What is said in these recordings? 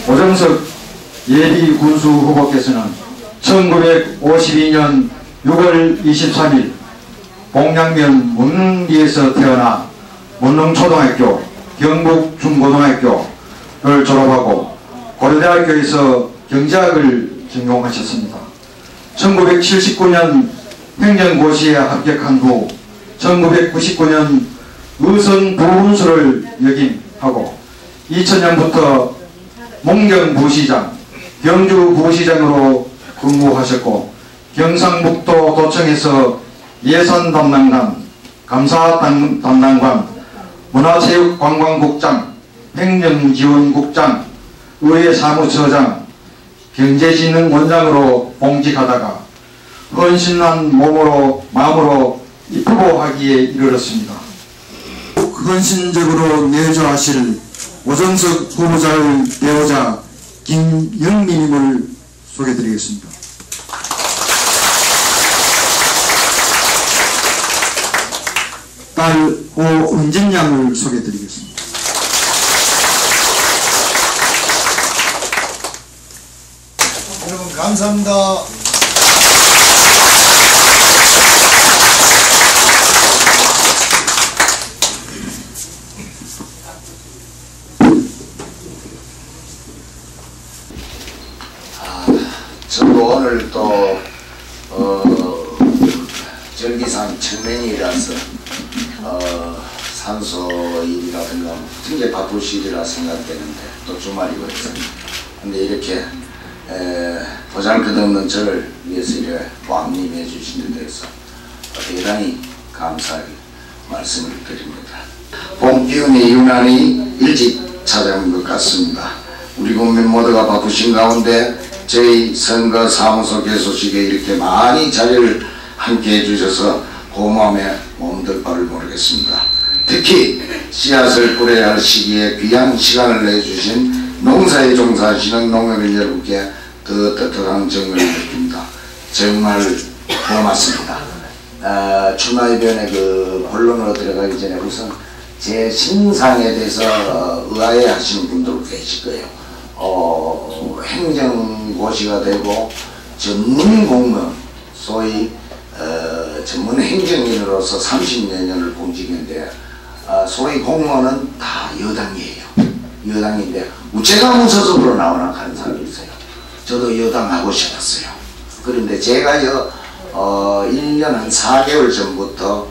오정석 예비군수 후보께서는 1952년 6월 23일 봉양면 문릉리에서 태어나 문릉초등학교, 경북중고등학교를 졸업하고 고려대학교에서 경제학을 전공하셨습니다. 1979년 행정고시에 합격한 후 1999년 의성부군수를 역임하고 2000년부터 문경부시장, 경주부시장으로 근무하셨고 경상북도 도청에서 예산 담당관, 감사 담당관, 문화체육관광국장, 행정지원국장, 의회사무처장, 경제진흥원장으로 봉직하다가 헌신한 마음으로 후보하기에 이르렀습니다. 헌신적으로 내조하실 오정석 후보자의 배우자 김영민님을 소개해드리겠습니다. 딸 오은진 양을 소개해드리겠습니다. 여러분 감사합니다. 저도 오늘 또 절기상 청년이라서 산소 일이라든가 굉장히 바쁘시리라 생각되는데 또 주말이고 해서 근데 이렇게 보잘것없는 저를 위해서 이렇게 왕림해 주신 데 대해서 대단히 감사하게 말씀을 드립니다. 봄 기운이 유난히 일찍 찾아온 것 같습니다. 우리 국민 모두가 바쁘신 가운데 저희 선거 사무소 개소식에 이렇게 많이 자리를 함께 해주셔서 고마움에 몸둘 바를 모르겠습니다. 특히 씨앗을 뿌려야 할 시기에 귀한 시간을 내주신 농사에 종사하시는 농업인 여러분께 더 뜨뜻한 정을 느낍니다. 정말 고맙습니다. 출마이변에 본론으로 들어가기 전에 우선 제 신상에 대해서 의아해 하시는 분도 계실 거예요. 행정고시가 되고 전문 공무원, 소위 전문 행정인으로서 30여 년을 봉직했는데 소위 공무원은 다 여당이에요. 여당인데 우체가 무소속으로 나오나 하는 사람이 있어요. 저도 여당하고 싶었어요. 그런데 제가 1년 한 4개월 전부터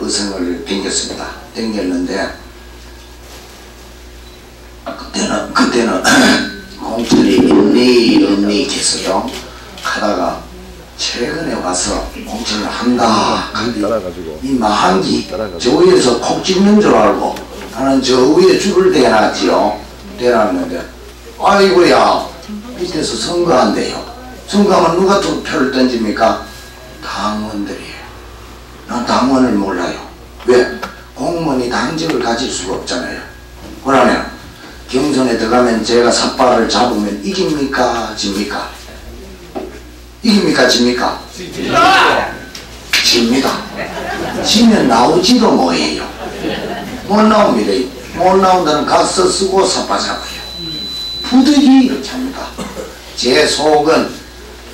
의성을 댕겼습니다. 댕겼는데 그때는 공천이 있니 계세요. 가다가 최근에 와서 공천을 한다. 이 마한기 저 위에서 콕 찍는 줄 알고 나는 저 위에 줄을 대놨지요. 대놨는데 아이고야 밑에서 선거한대요. 선거하면 누가 투표를 던집니까? 당원들이에요. 난 당원을 몰라요. 왜? 공무원이 당직을 가질 수가 없잖아요. 그러면 경선에 들어가면 제가 삿발을 잡으면 이깁니까? 집니까? 이깁니까? 집니까? 집니다. 지면 나오지도 뭐해요. 못 나옵니다. 못 나온다는 가서 쓰고 삿발 잡아요. 부득이 잡니다. 제 속은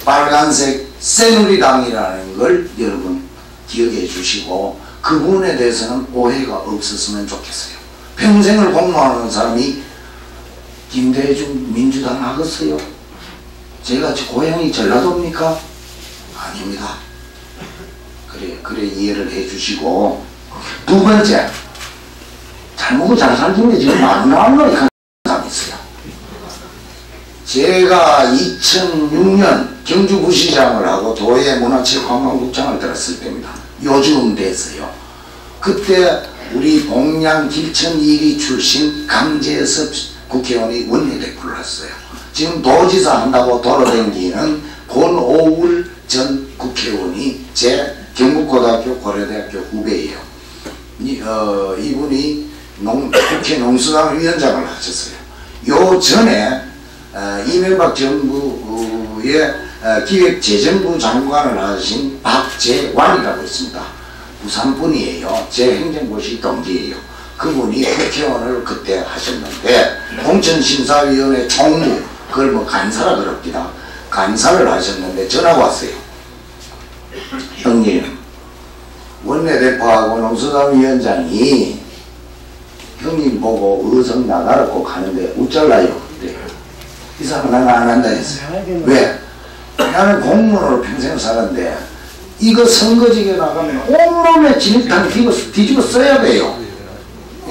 빨간색 새누리당이라는 걸 여러분 기억해 주시고 그분에 대해서는 오해가 없었으면 좋겠어요. 평생을 공무하는 사람이 김대중 민주당 하겠어요? 제가 고향이 전라도입니까? 아닙니다. 그래 이해를 해 주시고 두 번째 잘 먹고 잘 살던데 지금 안 나오는 사람이 있어요. 제가 2006년 경주부시장을 하고 도예문화체육관광국장을 들었을 때입니다. 요즘 됐어요. 그때 우리 봉양 길천 1위 출신 강재섭 국회의원이 원내대표를 했어요. 지금 도지사 한다고 돌아다니는 권오울 전 국회의원이 제 경북고등학교 고려대학교 후배예요. 이분이 국회 농수당 위원장을 하셨어요. 요 전에 이명박 정부의 기획재정부 장관을 하신 박재완이라고 있습니다. 부산분이에요. 제 행정고시 동기예요. 그분이 국회의원을 그때 하셨는데 공천심사위원회 총무 그걸 뭐 간사라 그럽니다. 간사를 하셨는데 전화가 왔어요. 형님 원내대표하고 농수산 위원장이 형님 보고 의성 나가라 꼭 하는데 어쩔라요. 이 사람은 나는 안 한다 했어요. 왜? 나는 공무원으로 평생 살았는데 이거 선거지에 나가면 온몸에 진흙탕 뒤집어 써야 돼요.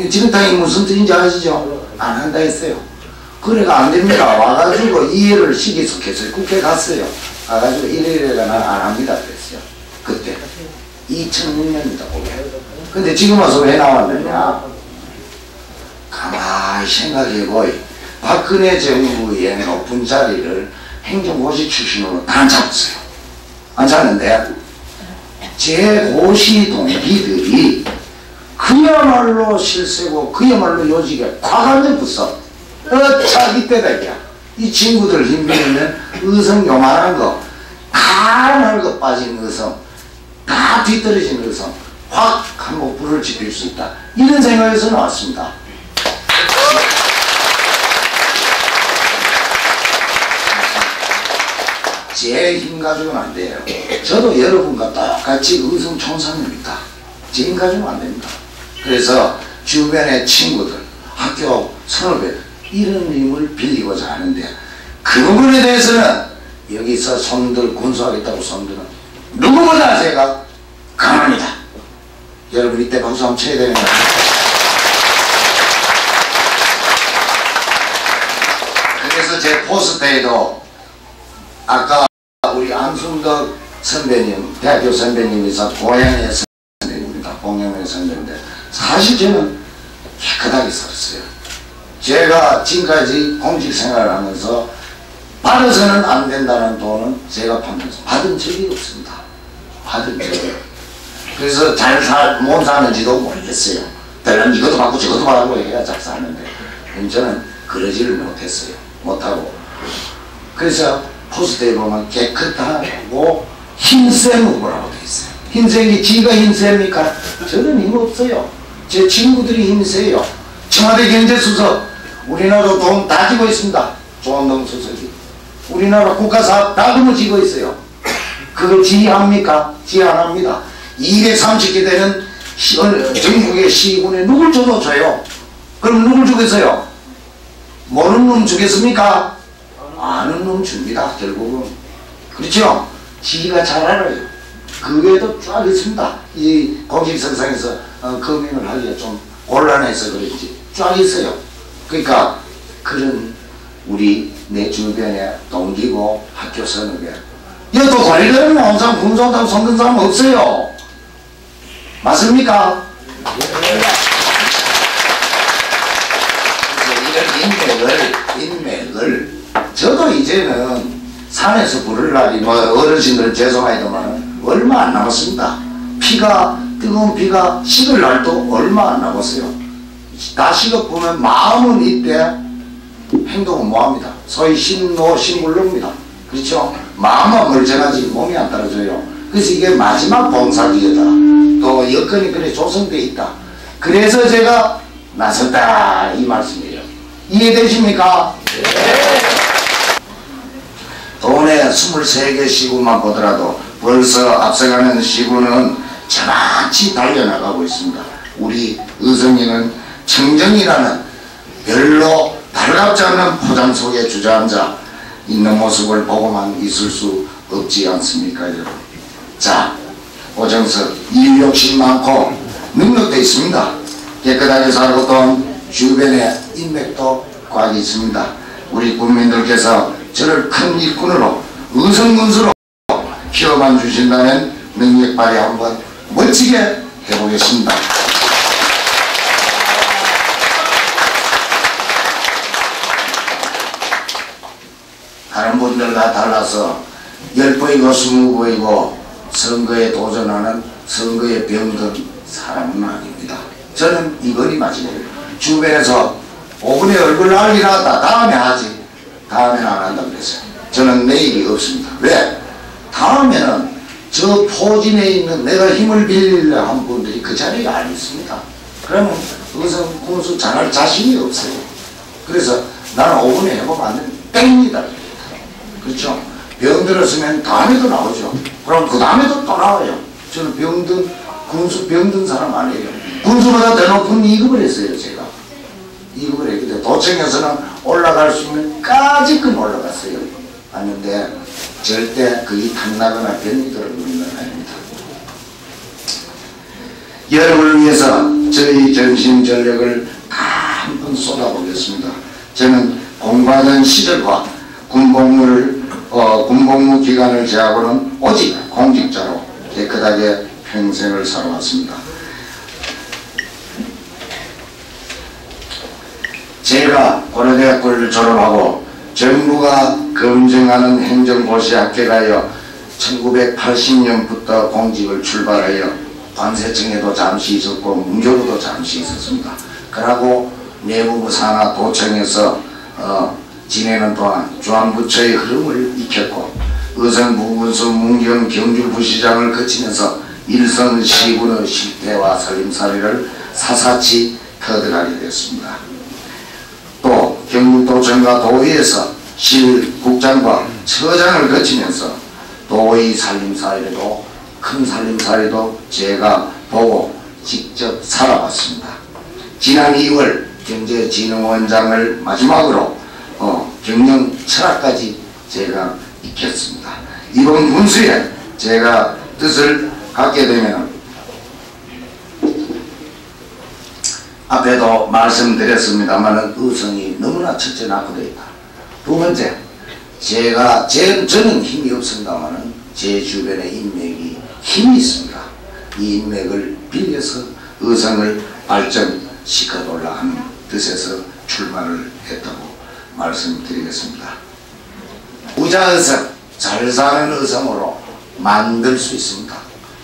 진흙탕이 무슨 뜻인지 아시죠? 안 한다 했어요. 그래가 안 됩니다. 와가지고 이해를 시기속해서 국회 갔어요. 가가지고 이래가 난 안 합니다 그랬어요. 그때 2006년입니다. 근데 지금 와서 왜 나왔느냐? 가만히 생각해보이. 박근혜 정부의 높은 자리를 행정고시 출신으로 다 잡았어요. 안 잡는데 제 고시 동기들이 그야말로 실세고 그야말로 요직에 과감히 붙어 자기 때다기야. 이 친구들 힘들면 의성 요만한 거 다 낡아 빠진 의성 다 뒤떨어진 의성 확 한번 불을 지필 수 있다. 이런 생각에서 나왔습니다. 제 힘 가지고는 안 돼요. 저도 여러분과 똑같이 의성 총사입니다. 제 힘 가지고는 안 됩니다. 그래서 주변의 친구들, 학교 선후배 이런 힘을 빌리고자 하는데 그 부분에 대해서는 여기서 손들 군수하겠다고 손들은 누구보다 제가 강합니다. 여러분 이때 박수 한번 쳐야 되는 거예요. 그래서 제 포스터에도 아까 우리 안순덕 선배님, 대학교 선배님이서 고향의 선배님입니다. 공영의 선배인데 사실 저는 깨끗하게 살았어요. 제가 지금까지 공직 생활을 하면서 받아서는 안 된다는 돈은 제가 받은 적이 없습니다. 받은 적이. 그래서 못 사는지도 모르겠어요. 별로 이것도 받고 저것도 받고 해야 잘 사는데 저는 그러지를 못했어요. 못하고. 그래서 포스터에 보면 깨끗하고 힘센 후보라고 되어 있어요. 힘센 게 지가 힘셉니까? 저는 힘 없어요. 제 친구들이 힘세요. 청와대 경제수석 우리나라 돈 다 쥐고 있습니다. 조원동 수석이. 우리나라 국가사업 다 쥐고 있어요. 그걸 지휘합니까? 지휘 안 합니다. 230개 되는 전국의 시군에 누굴 줘도 줘요. 그럼 누굴 주겠어요? 모르는 놈 주겠습니까? 아는 놈 줍니다. 결국은. 그렇죠? 지휘가 잘 알아요. 그 외에도 쫙 있습니다. 이 공직선상에서 검증을 하기가 좀 곤란해서 그런지 쫙 있어요. 그러니까 그런 우리 내 주변에 동기고 학교 선후배 이것도 관리되는 항상 군소한다고 손든 사람 없어요. 맞습니까? 이런 인맥을 저도 이제는 산에서 부를 날이 뭐 어르신들 죄송하지만 얼마 안 남았습니다. 뜨거운 피가 식을 날도 얼마 안 남았어요. 다 식어보면 마음은 이때 행동은 뭐합니다. 소위 신물릅니다. 그렇죠? 마음은 멀쩡하지 몸이 안 따라줘요. 그래서 이게 마지막 봉사기회다. 또 여건이 그래 조성되어 있다. 그래서 제가 나섰다 이 말씀이에요. 이해되십니까? 네. 동네 23개 시군만 보더라도 벌써 앞서가는 시군은 저같이 달려나가고 있습니다. 우리 의성이는 청정이라는 별로 달갑지 않는 포장 속에 주저앉아 있는 모습을 보고만 있을 수 없지 않습니까 여러분? 자, 오정석 이유 욕심 많고 능력도 있습니다. 깨끗하게 살고 또 주변에 인맥도 꽉 있습니다. 우리 국민들께서 저를 큰 일꾼으로 의성군수로 키워만 주신다면 능력 발휘 한번 멋지게 해보겠습니다. 다른 분들과 달라서 10보이고 20보이고 선거에 도전하는 선거에 병든 사람은 아닙니다. 저는 이거리 맞이에요. 주변에서 5분의 얼굴 난리 났다. 다음에 하지. 다음에는 안 한다고 그랬어요. 저는 내일이 없습니다. 왜? 다음에는 저 포진에 있는 내가 힘을 빌리려 한 분들이 그 자리에 안 있습니다. 그러면 의성 군수 잘할 자신이 없어요. 그래서 나는 5분에 해보면 안 되는 땡입니다. 그렇죠? 병 들었으면 다음에도 나오죠. 그럼 그 다음에도 또 나와요. 저는 군수 병든 사람 아니에요. 군수보다 더 높은 2급을 했어요. 제가 2급을 했는데 도청에서는 올라갈 수 있는 까지끔 올라갔어요. 하는데 절대 그게 탐나거나 병이 들어오는 건 아닙니다. 여러분을 위해서 저희 정신전력을 다 한번 쏟아보겠습니다. 저는 공부하던 시절과 군복무 기간을 제하고는 오직 공직자로 깨끗하게 평생을 살아왔습니다. 제가 고려대학교를 졸업하고 정부가 검증하는 행정고시 합격하여 1980년부터 공직을 출발하여 관세청에도 잠시 있었고 문교부도 잠시 있었습니다. 그러고 내무부 산하 도청에서 지내는 동안 중앙부처의 흐름을 익혔고 의성 부군수 문경 경주부시장을 거치면서 일선 시군의 실태와 살림살이를 사사치 터득하게 됐습니다. 또 경북도청과 도의에서 실국장과 처장을 거치면서 도의 살림살이도 큰 살림살이도 제가 보고 직접 살아봤습니다. 지난 2월 경제진흥원장을 마지막으로 경영 철학까지 제가 익혔습니다. 이번 군수에 제가 뜻을 갖게 되면 앞에도 말씀드렸습니다만 의성이 너무나 첫째 낙후되어 있다. 두 번째, 저는 힘이 없습니다만 제 주변에 인맥이 힘이 있습니다. 이 인맥을 빌려서 의성을 발전시켜달라 하는 뜻에서 출마를 했다고 말씀드리겠습니다. 부자 의성, 잘 사는 의성으로 만들 수 있습니다.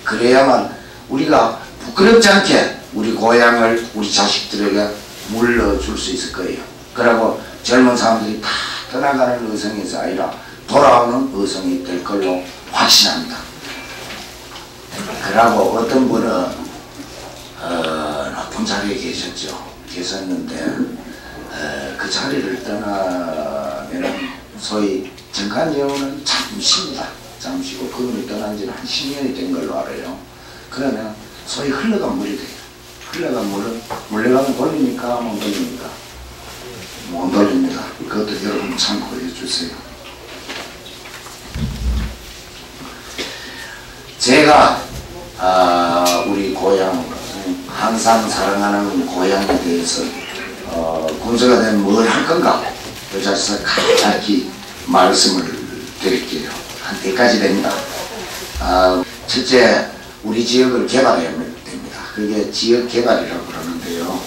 그래야만 우리가 부끄럽지 않게 우리 고향을 우리 자식들에게 물려줄 수 있을 거예요. 그리고 젊은 사람들이 다 떠나가는 의성이 아니라 돌아오는 의성이 될 걸로 확신합니다. 그러고 어떤 분은 높은 자리에 계셨는데 그 자리를 떠나면 소위 정관예우는 잠시입니다. 잠시고 그분이 떠난 지는 한 10년이 된 걸로 알아요. 그러면 소위 흘러간 물이 돼요. 흘러간 물은 물레가면 돌립니까? 못 돌립니까? 못 돌립니다. 그것도 여러분 참고해 주세요. 제가 우리 고향 항상 사랑하는 고향에 대해서 군수가 되면 뭘 할 건가 그 자리에서 간략히 말씀을 드릴게요. 한 100가지 됩니다. 첫째, 우리 지역을 개발해야 됩니다. 그게 지역개발이라고 그러는데요.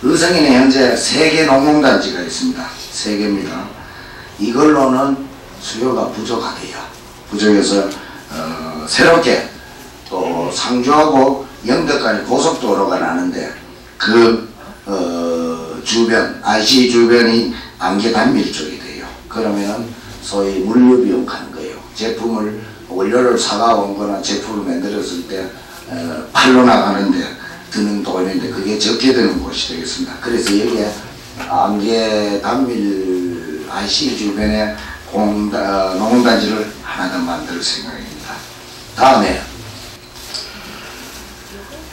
의성에는 현재 3개 농농단지가 있습니다. 3개입니다. 이걸로는 수요가 부족하대요. 부족해서 새롭게 또 상주하고 영덕까지 고속도로가 나는데 그 주변, IC 주변이 안개단밀 쪽이 돼요. 그러면 소위 물류비용 가는 거예요. 제품을 원료를 사가온 거나 제품을 만들었을 때 팔로 나가는데 드는 돈인데 그게 적게 드는 곳이 되겠습니다. 그래서 여기에 안개단밀 IC 주변에 농단지를 하나 더 만들 생각입니다.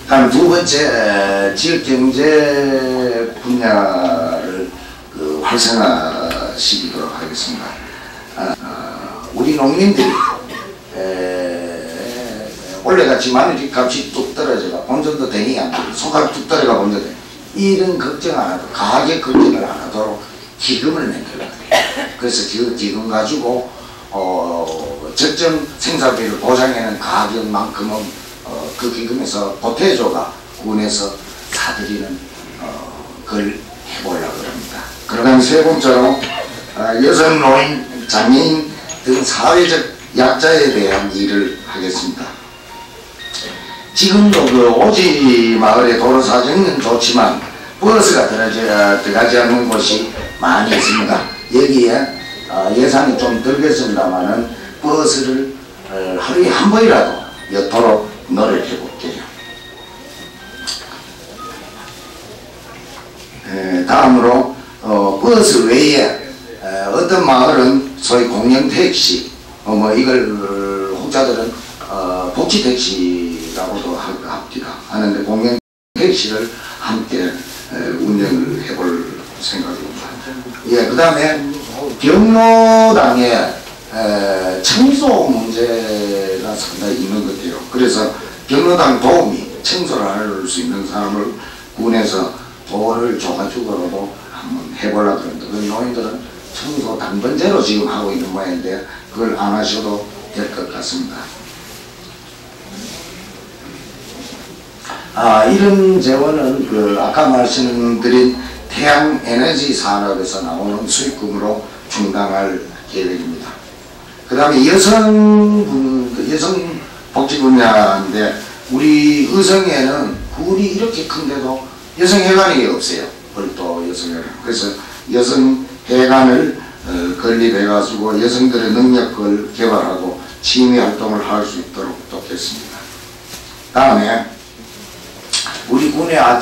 다음 두 번째, 지역경제 분야를 활성화시키도록 하겠습니다. 우리 농민들이 원래같이 마늘값이 뚝 떨어져가 본전도 대응이 안 되고 손가락 뚝 떨어가 본전도 이런 걱정 안 하고 가격 걱정을 안 하도록 기금을 만들어야 돼요. 그래서 그 기금 가지고 적정 생산비를 보장하는 가격만큼은 그 기금에서 보태줘가 군에서 사들이는 걸 해보려고 합니다. 그러면 세 번째로 여성, 노인, 장애인 등 사회적 약자에 대한 일을 하겠습니다. 지금도 그 오지 마을의 도로 사정은 좋지만 버스가 들어가지 않는 곳이 많이 있습니다. 여기에 예산이 좀 들겠습니다만은 버스를 하루에 한 번이라도 여토록 노력해 볼게요. 다음으로 버스 외에 어떤 마을은 소위 공영 택시, 뭐 이걸 혹자들은 복지 택시라고도 합니다. 하는데 공영 택시를 함께 운영을 해볼 생각입니다. 예, 그 다음에 경로당에 청소 문제가 상당히 있는 것 같아요. 그래서 경로당 도우미, 청소를 할 수 있는 사람을 군에서 돈을 줘가지고라도 한번 해보려고 그러는데, 그 노인들은 청소 단번제로 지금 하고 있는 모양인데 그걸 안 하셔도 될 것 같습니다. 이런 재원은 그 아까 말씀드린 태양 에너지 산업에서 나오는 수익금으로 충당할 계획입니다. 그 다음에 여성 복지 분야인데, 우리 의성에는 굴이 이렇게 큰데도 여성회관이 없어요. 별도 여성회관. 그래서 여성회관을 건립해가지고 여성들의 능력을 개발하고 취미 활동을 할 수 있도록 돕겠습니다. 다음에 우리 군의 아까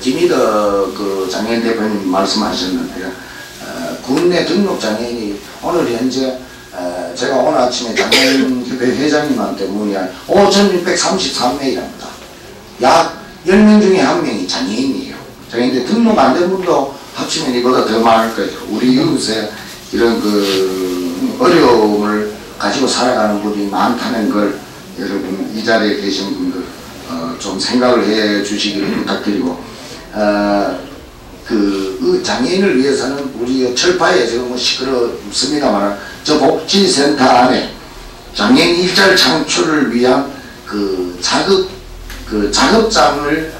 김희덕 그 장애인 대표님 말씀하셨는데요. 군내 등록 장애인이 오늘 현재 제가 오늘 아침에 장애인협회 회장님한테 문의한 5,633명이랍니다. 약 10명 중에 1명이 장애인이에요. 장애인들 등록 안 된 분도 합치면 이보다 더 많을 거예요. 우리 이웃에 이런 그 어려움을 가지고 살아가는 분이 많다는 걸 여러분 이 자리에 계신 분들 좀 생각을 해 주시기를 부탁드리고, 그 장애인을 위해서는 우리 철파에 지금 시끄럽습니다만 저 복지센터 안에 장애인 일자리 창출을 위한 그 작업장을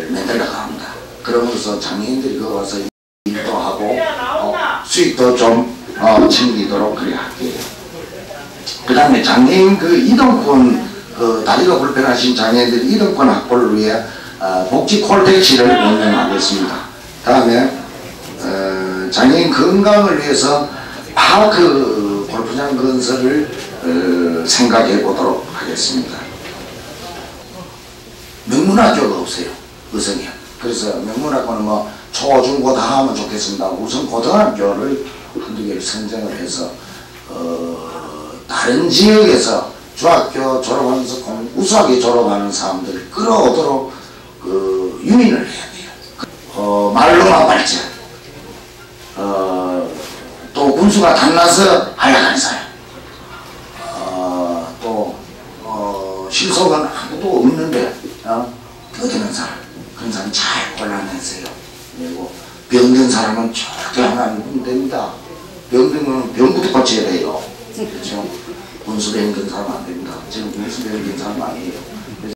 만들려고 합니다. 그러면서 장애인들이 거기 와서 일도 하고 수익도 좀 챙기도록 그래 할게요. 그 다음에 장애인 그 이동권, 그 다리가 불편하신 장애인들 이동권 확보를 위해 복지 콜택시를 운영하겠습니다. 다음에 장애인 건강을 위해서 파크 골프장 건설을 생각해 보도록 하겠습니다. 명문학교가 없어요, 의성에. 그래서 명문학교는 뭐 초, 중, 고 다 하면 좋겠습니다. 우선 고등학교를 한두 개를 선정을 해서 다른 지역에서 중학교 졸업하면서 우수하게 졸업하는 사람들을 끌어오도록 유인을 해야 돼요. 말로만 발전, 또 군수가 탐나서 하락하는 사람, 또 실속은 아무도 없는데 떠드는 사람, 그런 사람 잘 골라내세요. 그리고 병든 사람은 절대 하면 안 됩니다. 병든 거는 병부터 고쳐야 돼요. 그렇죠? 군수 병든 사람 안 됩니다. 지금 군수 병든 사람 아니에요.